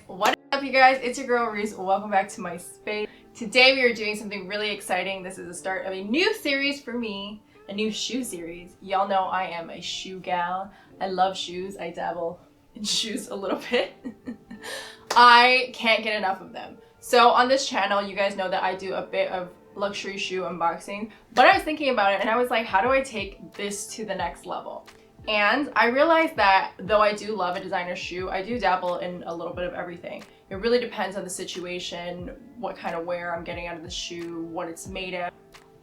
What up you guys, it's your girl Reese. Welcome back to my space. Today we are doing something really exciting. This is the start of a new series for me, a new shoe series. Y'all know I am a shoe gal. I love shoes. I dabble in shoes a little bit. I can't get enough of them. So on this channel, you guys know that I do a bit of luxury shoe unboxing, but I was thinking about it and I was like, how do I take this to the next level? And I realized that though I do love a designer shoe, I do dabble in a little bit of everything. It really depends on the situation, what kind of wear I'm getting out of the shoe, what it's made of.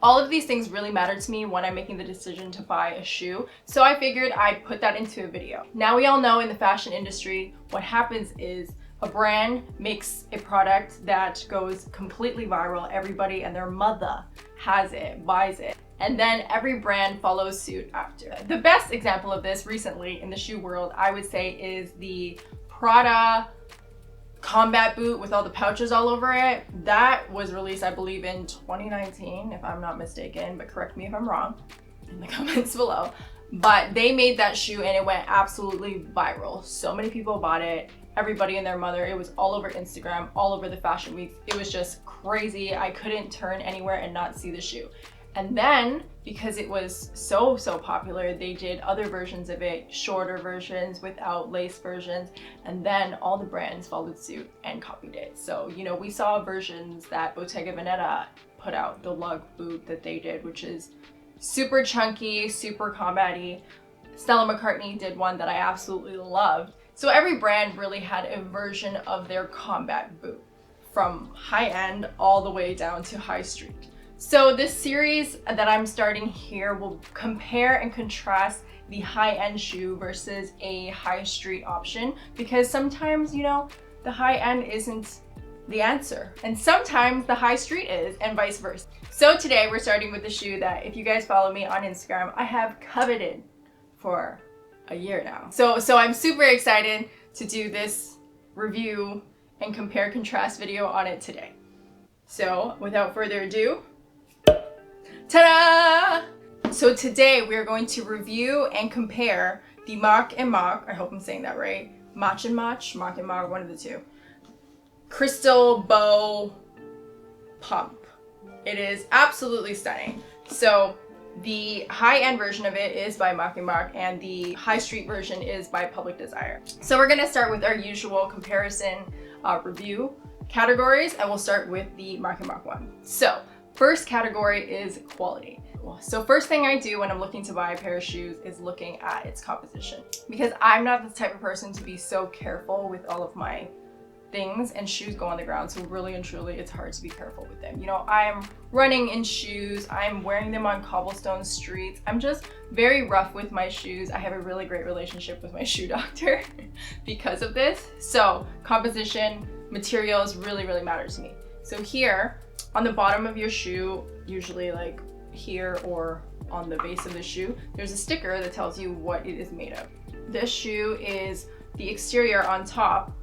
All of these things really matter to me when I'm making the decision to buy a shoe. So I figured I'd put that into a video. Now we all know in the fashion industry, what happens is a brand makes a product that goes completely viral. Everybody and their mother has it, buys it. And then every brand follows suit after. The best example of this recently in the shoe world, I would say, is the Prada combat boot with all the pouches all over it. That was released, I believe, in 2019, if I'm not mistaken, but correct me if I'm wrong in the comments below. But they made that shoe and it went absolutely viral. So many people bought it. Everybody and their mother. It was all over Instagram, all over the fashion weeks. It was just crazy. I couldn't turn anywhere and not see the shoe. And then, because it was so popular, they did other versions of it, shorter versions without lace versions, and then all the brands followed suit and copied it. So, you know, we saw versions that Bottega Veneta put out, the lug boot that they did, which is super chunky, super combat-y. Stella McCartney did one that I absolutely loved. So every brand really had a version of their combat boot, from high-end all the way down to high street. So this series that I'm starting here will compare and contrast the high-end shoe versus a high street option, because sometimes, you know, the high-end isn't the answer and sometimes the high street is, and vice versa. So today we're starting with the shoe that, if you guys follow me on Instagram, I have coveted for a year now. So I'm super excited to do this review and compare contrast video on it today. So without further ado, ta-da! So today we're going to review and compare the MACH and MACH, I hope I'm saying that right, MACH and MACH, MACH and MACH, one of the two, crystal bow pump. It is absolutely stunning. So the high-end version of it is by MACH and MACH, and the high street version is by Public Desire. So we're gonna start with our usual comparison review categories, and we'll start with the MACH and MACH one. So first category is quality. So first thing I do when I'm looking to buy a pair of shoes is looking at its composition, because I'm not the type of person to be so careful with all of my things, and shoes go on the ground, so really and truly it's hard to be careful with them. You know, I'm running in shoes, I'm wearing them on cobblestone streets, I'm just very rough with my shoes. I have a really great relationship with my shoe doctor because of this. So composition, materials really matter to me. So here on the bottom of your shoe, usually like here or on the base of the shoe, there's a sticker that tells you what it is made of. This shoe is the exterior on top.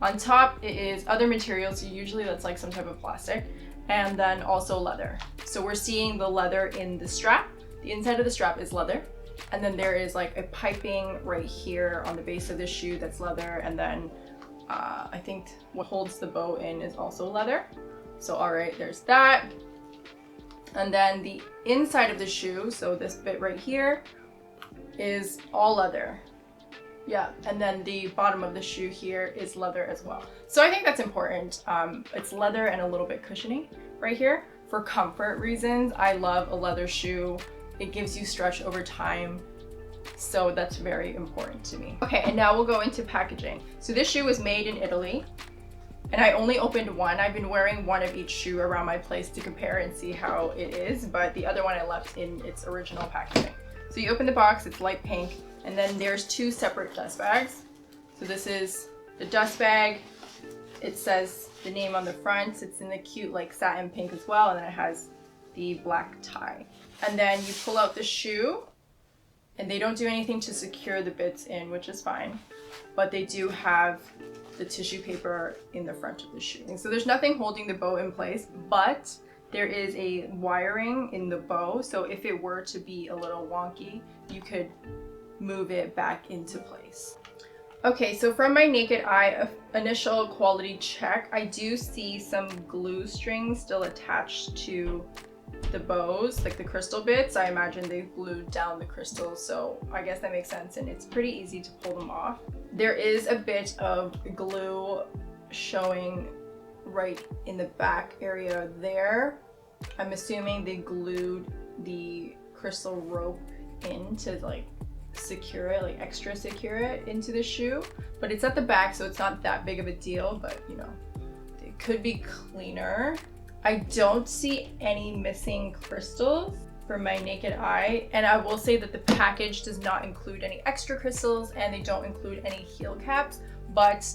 On top it is other materials, so usually that's like some type of plastic, and then also leather. So we're seeing the leather in the strap. The inside of the strap is leather, and then there is like a piping right here on the base of the shoe that's leather, and then I think what holds the bow in is also leather. So all right, there's that. And then the inside of the shoe, so this bit right here, is all leather. Yeah, and then the bottom of the shoe here is leather as well. So I think that's important. It's leather and a little bit cushioning right here. For comfort reasons, I love a leather shoe. It gives you stretch over time. So that's very important to me. Okay, and now we'll go into packaging. So this shoe was made in Italy, and I only opened one. I've been wearing one of each shoe around my place to compare and see how it is, but the other one I left in its original packaging. So you open the box, it's light pink, and then there's two separate dust bags. So this is the dust bag. It says the name on the front. It's in the cute like satin pink as well, and then it has the black tie. And then you pull out the shoe, and they don't do anything to secure the bits in, which is fine, but they do have the tissue paper in the front of the shoe. So there's nothing holding the bow in place, but there is a wiring in the bow, so if it were to be a little wonky, you could move it back into place. Okay, so from my naked eye initial quality check, I do see some glue strings still attached to the bows, like the crystal bits. I imagine they glued down the crystals, so I guess that makes sense, and it's pretty easy to pull them off. There is a bit of glue showing right in the back area there. I'm assuming they glued the crystal rope in to like secure it, like extra secure it into the shoe, but it's at the back, so it's not that big of a deal, but you know, it could be cleaner. I don't see any missing crystals from my naked eye, and I will say that the package does not include any extra crystals and they don't include any heel caps, but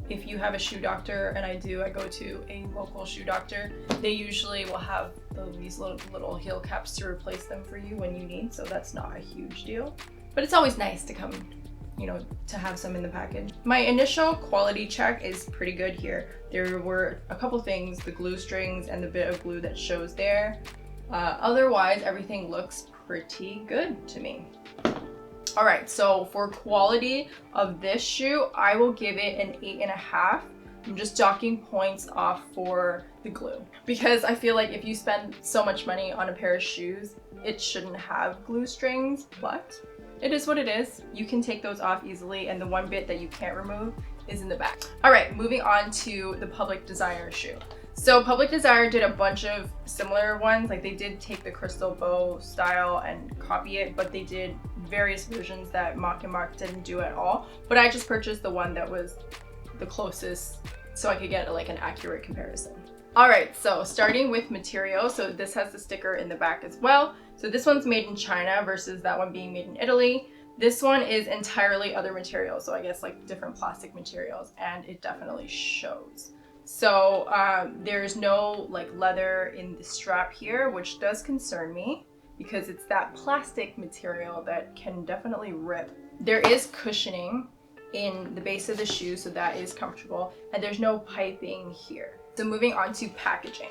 if you have a shoe doctor, and I go to a local shoe doctor, they usually will have these little heel caps to replace them for you when you need, so that's not a huge deal. But it's always nice to come, you know, to have some in the package. My initial quality check is pretty good here. There were a couple things, the glue strings and the bit of glue that shows there. Otherwise, everything looks pretty good to me. All right, so for quality of this shoe, I will give it an 8.5. I'm just docking points off for the glue, because I feel like if you spend so much money on a pair of shoes, it shouldn't have glue strings, but it is what it is. You can take those off easily, and the one bit that you can't remove is in the back. All right, moving on to the Public Desire shoe. So Public Desire did a bunch of similar ones, like they did take the crystal bow style and copy it, but they did various versions that MACH and MARC didn't do at all. But I just purchased the one that was the closest so I could get like an accurate comparison. All right, so starting with material, so this has the sticker in the back as well. So this one's made in China versus that one being made in Italy. This one is entirely other materials, so I guess like different plastic materials, and it definitely shows. So there's no like leather in the strap here, which does concern me because it's that plastic material that can definitely rip. There is cushioning in the base of the shoe, so that is comfortable, and there's no piping here. So moving on to packaging.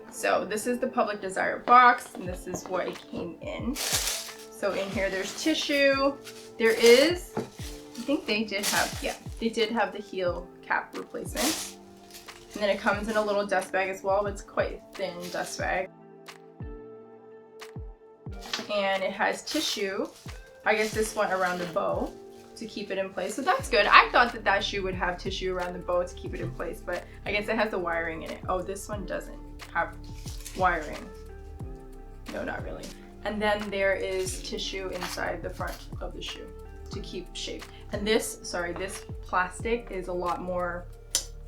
So this is the Public Desire box, and this is what it came in. So in here there's tissue. There is, I think they did have, yeah, they did have the heel cap replacement. And then it comes in a little dust bag as well, but it's quite a thin dust bag. And it has tissue. I guess this went around the bow to keep it in place, so that's good. I thought that that shoe would have tissue around the bow to keep it in place, but I guess it has the wiring in it. Oh, this one doesn't have wiring. No, not really. And then there is tissue inside the front of the shoe to keep shape. And this, sorry, this plastic is a lot more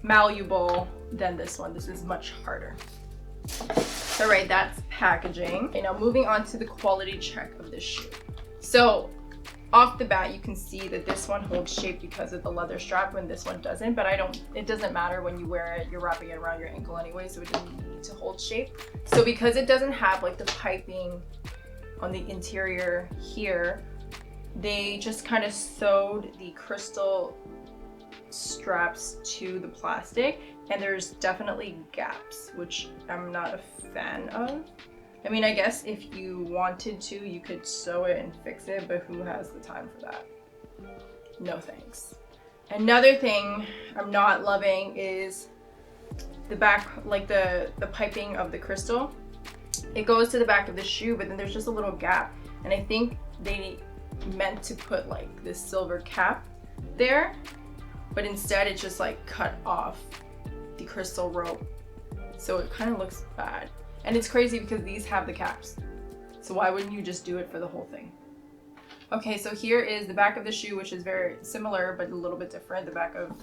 malleable than this one. This is much harder. All right, that's packaging. Okay, now moving on to the quality check of this shoe. So off the bat, you can see that this one holds shape because of the leather strap when this one doesn't, but it doesn't matter when you wear it. You're wrapping it around your ankle anyway, so it doesn't need to hold shape. So because it doesn't have like the piping on the interior here, they just kind of sewed the crystal straps to the plastic, and there's definitely gaps, which I'm not a fan of. I mean, I guess if you wanted to, you could sew it and fix it, but who has the time for that? No thanks. Another thing I'm not loving is the back, like the piping of the crystal. It goes to the back of the shoe, but then there's just a little gap, and I think they meant to put like this silver cap there, but instead it just like cut off the crystal rope, so it kind of looks bad. And it's crazy because these have the caps, so why wouldn't you just do it for the whole thing? Okay, so here is the back of the shoe, which is very similar but a little bit different. The back of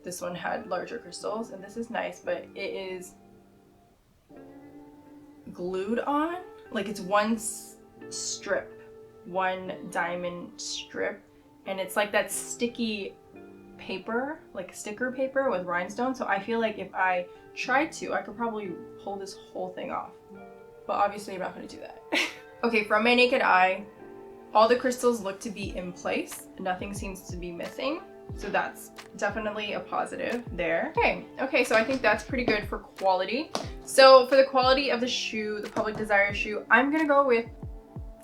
this one had larger crystals, and this is nice, but it is glued on. Like it's one strip, one diamond strip, and it's like that sticky paper, like sticker paper with rhinestones. So I feel like if I tried to, I could probably pull this whole thing off, but obviously I'm not going to do that. Okay, from my naked eye, all the crystals look to be in place. Nothing seems to be missing, so that's definitely a positive there. Okay, so I think that's pretty good for quality. So for the quality of the shoe, the Public Desire shoe, I'm gonna go with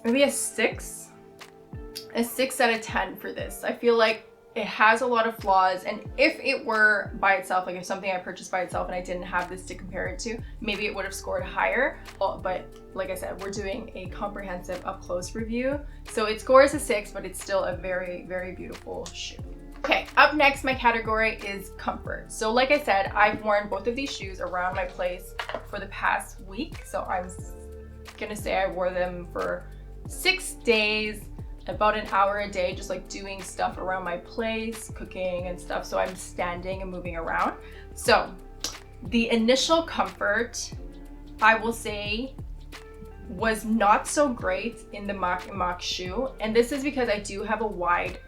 maybe a 6 out of 10 for this. I feel like It has a lot of flaws, and if it were by itself, like if something I purchased by itself and I didn't have this to compare it to, maybe it would have scored higher. But like I said, we're doing a comprehensive up-close review. So it scores a 6, but it's still a very, very beautiful shoe. Okay, up next, my category is comfort. So like I said, I've worn both of these shoes around my place for the past week. So I'm gonna say I wore them for 6 days, about an hour a day, just like doing stuff around my place, cooking and stuff. So I'm standing and moving around. So the initial comfort, I will say, was not so great in the MACH shoe. And this is because I do have a wide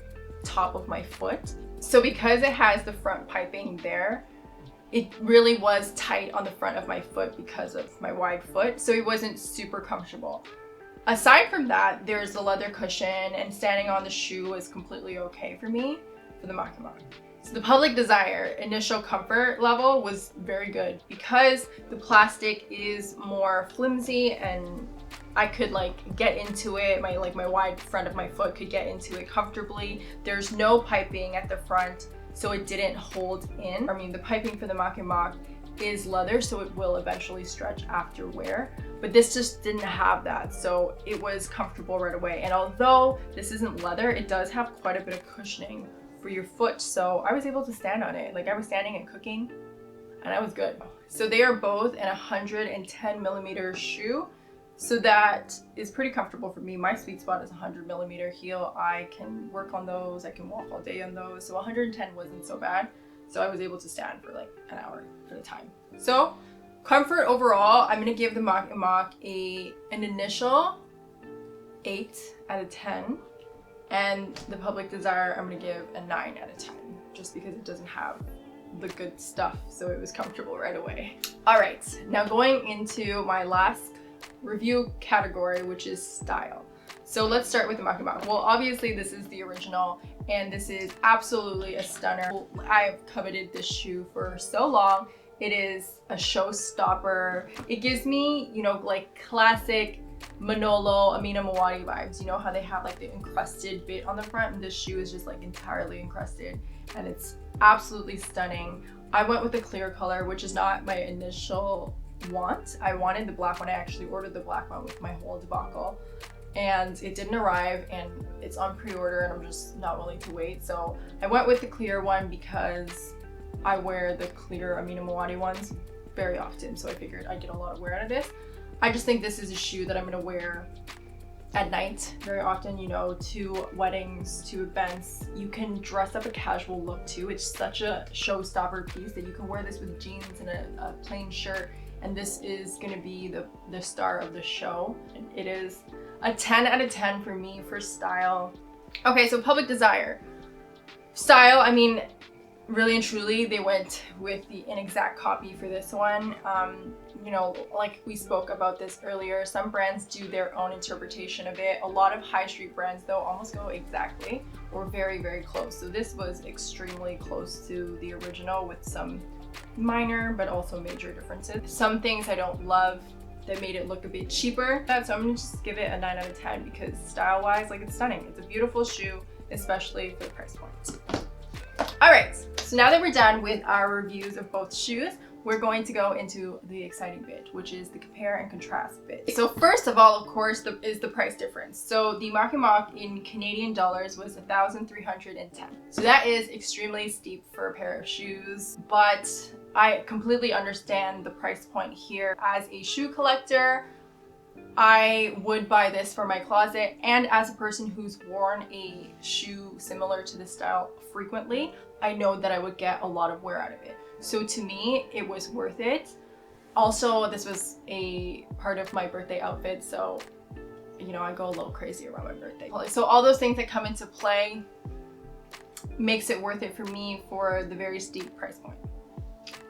top of my foot. So because it has the front piping there, it really was tight on the front of my foot because of my wide foot. So it wasn't super comfortable. Aside from that, there's the leather cushion, and standing on the shoe was completely okay for me for the MACH. So the Public Desire initial comfort level was very good because the plastic is more flimsy and I could like get into it. My wide front of my foot could get into it comfortably. There's no piping at the front, so it didn't hold in. I mean, the piping for the MACH is leather, so it will eventually stretch after wear, but this just didn't have that, so it was comfortable right away. And although this isn't leather, it does have quite a bit of cushioning for your foot, so I was able to stand on it. Like I was standing and cooking and I was good. So they are both an 110 millimeter shoe, so that is pretty comfortable for me. My sweet spot is 100 millimeter heel. I can work on those, I can walk all day on those, so 110 wasn't so bad. So I was able to stand for like an hour for the time. So comfort overall, I'm gonna give the MACH an initial 8 out of 10. And the Public Desire, I'm gonna give a 9 out of 10, just because it doesn't have the good stuff. So it was comfortable right away. All right, now going into my last review category, which is style. So let's start with the MACH. Well, obviously this is the original, and this is absolutely a stunner. I've coveted this shoe for so long. It is a showstopper. It gives me, you know, like classic Manolo, Amina Muaddi vibes. You know how they have like the encrusted bit on the front, and this shoe is just like entirely encrusted, and it's absolutely stunning. I went with the clear color, which is not my initial want. I wanted the black one. I actually ordered the black one with my whole debacle, and it didn't arrive, and it's on pre-order, and I'm just not willing to wait. So I went with the clear one because I wear the clear Amina Muaddi ones very often, so I figured I'd get a lot of wear out of this. I just think this is a shoe that I'm gonna wear at night very often, you know, to weddings, to events. You can dress up a casual look too. It's such a showstopper piece that you can wear this with jeans and a plain shirt, and this is gonna be the star of the show. It is a 10 out of 10 for me for style. Okay, so Public Desire. Style, I mean, really and truly, they went with the inexact copy for this one. You know, like we spoke about this earlier, some brands do their own interpretation of it. A lot of high street brands though almost go exactly or very, very close. So this was extremely close to the original with some minor but also major differences. Some things I don't love that made it look a bit cheaper. So I'm gonna just give it a 9 out of 10 because style-wise, like, it's stunning. It's a beautiful shoe, especially for the price point. All right, so now that we're done with our reviews of both shoes, we're going to go into the exciting bit, which is the compare and contrast bit. So first of all, of course, is the price difference. So the MACH in Canadian dollars was 1,310. So that is extremely steep for a pair of shoes, but I completely understand the price point here. As a shoe collector, I would buy this for my closet, and as a person who's worn a shoe similar to this style frequently, I know that I would get a lot of wear out of it. So to me, it was worth it. Also, this was a part of my birthday outfit, so, you know, I go a little crazy around my birthday. So all those things that come into play makes it worth it for me for the very steep price point.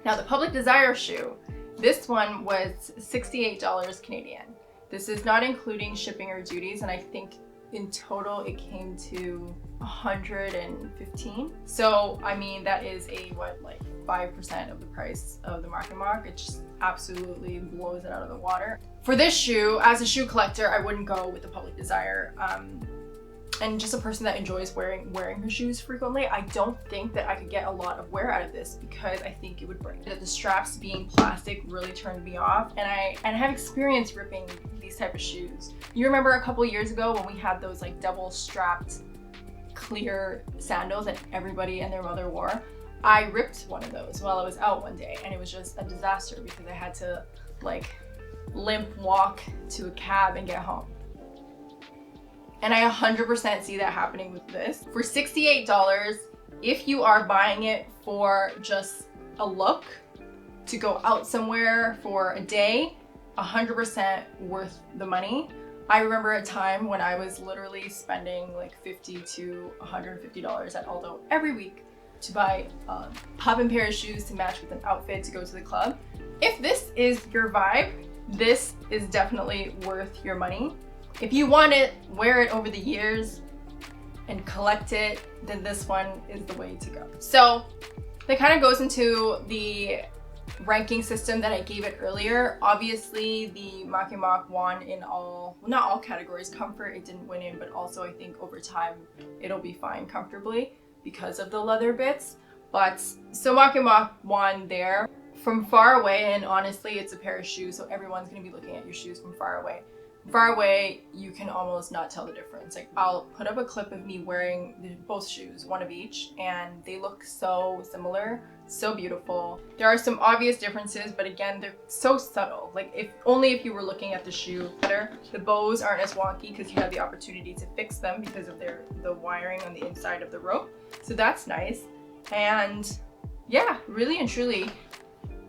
Now, the Public Desire shoe, this one was $68 Canadian. This is not including shipping or duties, and I think in total it came to 115. So I mean, that is a like 5% of the price of the MACH. It just absolutely blows it out of the water. For this shoe, as a shoe collector, I wouldn't go with the Public Desire. and just a person that enjoys wearing her shoes frequently, I don't think that I could get a lot of wear out of this because I think it would break. The straps being plastic really turned me off, and I have experience ripping these type of shoes. You remember a couple years ago when we had those like double strapped clear sandals that everybody and their mother wore? I ripped one of those while I was out one day, and it was just a disaster because I had to like limp walk to a cab and get home. And I 100% see that happening with this. For $68, if you are buying it for just a look, to go out somewhere for a day, 100% worth the money. I remember a time when I was literally spending like $50 to $150 at Aldo every week to buy a poppin' pair of shoes to match with an outfit to go to the club. If this is your vibe, this is definitely worth your money. If you want it, wear it over the years and collect it, then this one is the way to go. So that kind of goes into the ranking system that I gave it earlier. Obviously the MACH won in all, well, not all categories. Comfort it didn't win in, but also I think over time it'll be fine comfortably because of the leather bits. But so MACH won there. From far away, and honestly it's a pair of shoes, so everyone's gonna be looking at your shoes from far away. Far away, you can almost not tell the difference. Like, I'll put up a clip of me wearing both shoes, one of each, and they look so similar, so beautiful. There are some obvious differences, but again, they're so subtle. Like, if you were looking at the shoe better. The bows aren't as wonky because you have the opportunity to fix them because of the wiring on the inside of the rope. So that's nice. And yeah, really and truly,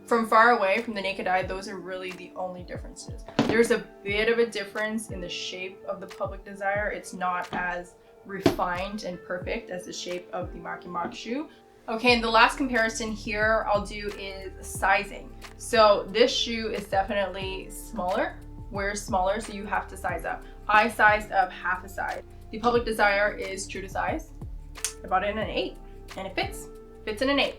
from far away, from the naked eye, those are really the only differences. There's a bit of a difference in the shape of the Public Desire. It's not as refined and perfect as the shape of the MACH shoe. Okay, and the last comparison here I'll do is sizing. So this shoe is definitely smaller. Wears smaller, so you have to size up. I sized up half a size. The Public Desire is true to size. I bought it in an 8, and it fits in an 8.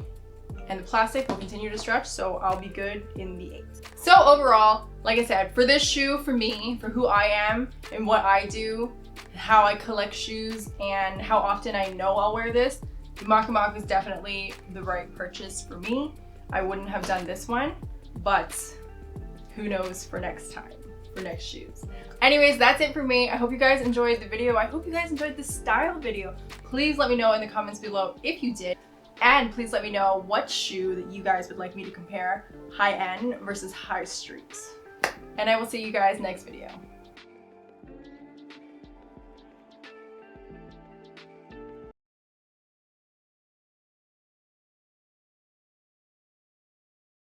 And the plastic will continue to stretch, so I'll be good in the 8. So overall, like I said, for this shoe, for me, for who I am and what I do, how I collect shoes, and how often I know I'll wear this, the MACH is definitely the right purchase for me. I wouldn't have done this one, but who knows for next time, for next shoes. Anyways, that's it for me. I hope you guys enjoyed the video. I hope you guys enjoyed the style video. Please let me know in the comments below if you did. And please let me know what shoe that you guys would like me to compare high-end versus high street. And I will see you guys next video.